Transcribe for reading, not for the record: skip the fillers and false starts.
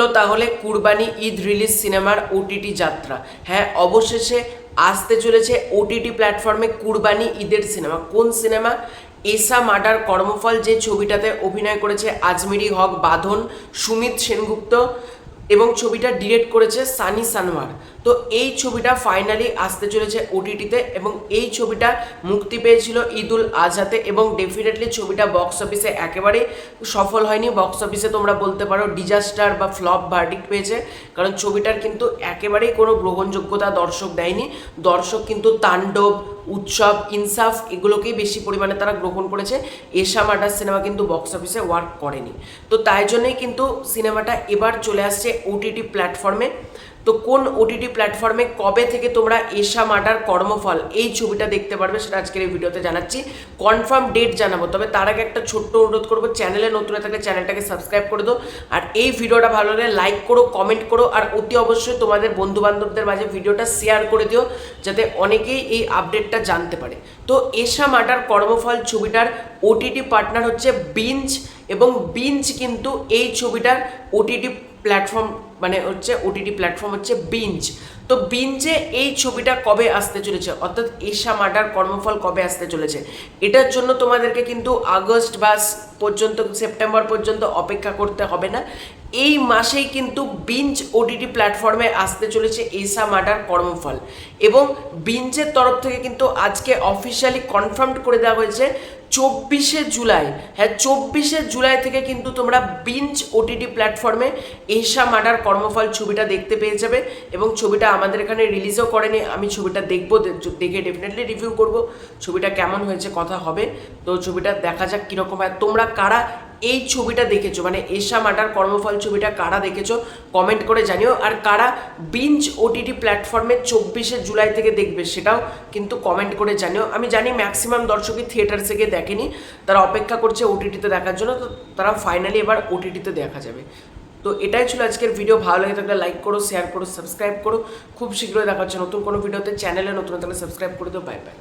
হলো তাহলে কুরবানি ঈদ রিলিজ সিনেমার ওটিটি যাত্রা। হ্যাঁ, অবশেষে আসতে চলেছে ওটিটি প্ল্যাটফর্মে কুরবানি ঈদের সিনেমা। কোন সিনেমা? এসা মার্ডার কর্মফল, যে ছবিটাতে অভিনয় করেছে আজমেরি হক বাঁধন, সুমিত সেনগুপ্ত এবং ছবিটা ডিরেক্ট করেছে সানি সানোয়ার। তো এই ছবিটা ফাইনালি আসতে চলেছে ওটিটিতে এবং এই ছবিটা মুক্তি পেয়েছিল ঈদুল আজহাতে এবং ডেফিনেটলি ছবিটা বক্স অফিসে একেবারে সফল হয়নি। বক্স অফিসে তোমরা বলতে পারো ডিজাস্টার বা ফ্লপ ভার্ডিক্ট পেয়েছে, কারণ ছবিটার কিন্তু একেবারেই কোনো গ্রহণযোগ্যতা দর্শক দেয়নি। দর্শক কিন্তু তাণ্ডব, উৎসব, ইনসাফ এগুলোকেই বেশি পরিমাণে তারা গ্রহণ করেছে। এশা মার্ডার সিনেমা কিন্তু বক্স অফিসে ওয়ার্ক করেনি। তো তাই জন্যই কিন্তু সিনেমাটা এবার চলে আসছে ওটিটি প্ল্যাটফর্মে। তো কোন ওটিটি প্ল্যাটফর্মে কবে থেকে তোমরা এশা মার্ডার কর্মফল এই ছবিটা দেখতে পারবে সেটা আজকের এই ভিডিওতে জানাচ্ছি। কনফার্ম ডেট জানাবো, তবে তার আগে একটা ছোট্ট অনুরোধ করবো, চ্যানেলে নতুন থাকলে চ্যানেলটাকে সাবস্ক্রাইব করে দাও, আর এই ভিডিওটা ভালো লাগলে লাইক করো, কমেন্ট করো, আর অতি অবশ্যই তোমাদের বন্ধুবান্ধবদের মাঝে ভিডিওটা শেয়ার করে দিও যাতে অনেকেই এই আপডেটটা জানতে পারে। তো এশা মার্ডার কর্মফল ছবিটার ওটিটি পার্টনার হচ্ছে বিঞ্জ, এবং বিঞ্জ কিন্তু এই ছবিটার ওটিটি প্ল্যাটফর্ম ওটিটি প্ল্যাটফর্ম হচ্ছে বিঞ্জ। তো বিঞ্জে এই ছবিটা কবে আসতে চলেছে, অর্থাৎ এশা মার্ডার কর্মফল কবে আসতে চলেছে, এটার জন্য তোমাদেরকে কিন্তু আগস্ট বা পর্যন্ত সেপ্টেম্বর পর্যন্ত অপেক্ষা করতে হবে না। এই মাসেই কিন্তু বিঞ্জ ওটিটি প্ল্যাটফর্মে আসতে চলেছে এশা মার্ডার কর্মফল, এবং বিঞ্জের তরফ থেকে কিন্তু আজকে অফিসিয়ালি কনফার্ম করে দেওয়া হয়েছে 24শে জুলাই। হ্যাঁ, 24শে জুলাই থেকে কিন্তু তোমরা বিঞ্জ ওটিটি প্ল্যাটফর্মে এশা মার্ডার কর্মফল ছবিটা দেখতে পেয়ে যাবে, এবং ছবিটা আমাদের এখানে রিলিজও করেনি। আমি ছবিটা দেখবো, দেখে ডেফিনেটলি রিভিউ করব ছবিটা কেমন হয়েছে, কথা হবে। তো ছবিটা দেখা যাক কীরকম হয়। তোমরা কারা এই ছবিটা দেখেছো, মানে এশা মার্ডার কর্মফল ছবিটা কারা দেখেছো কমেন্ট করে জানিও, আর কারা বিঞ্জ ওটিটি প্ল্যাটফর্মে 24শে জুলাই থেকে দেখবে সেটাও কিন্তু কমেন্ট করে জানিও। আমি জানি ম্যাক্সিমাম দর্শকই থিয়েটার্সে গিয়ে দেখেনি, তারা অপেক্ষা করছে ওটিটিতে দেখার জন্য, তো তারা ফাইনালি এবার ওটিটিতে দেখা যাবে। তো এটাই ছিল আজকের ভিডিও। ভালো লাগে থাকলে লাইক করো, শেয়ার করো, সাবস্ক্রাইব করো। খুব শীঘ্রই দেখা হচ্ছে নতুন কোনো ভিডিওতে। চ্যানেলে নতুন থাকলে সাবস্ক্রাইব করে দিও। Bye bye.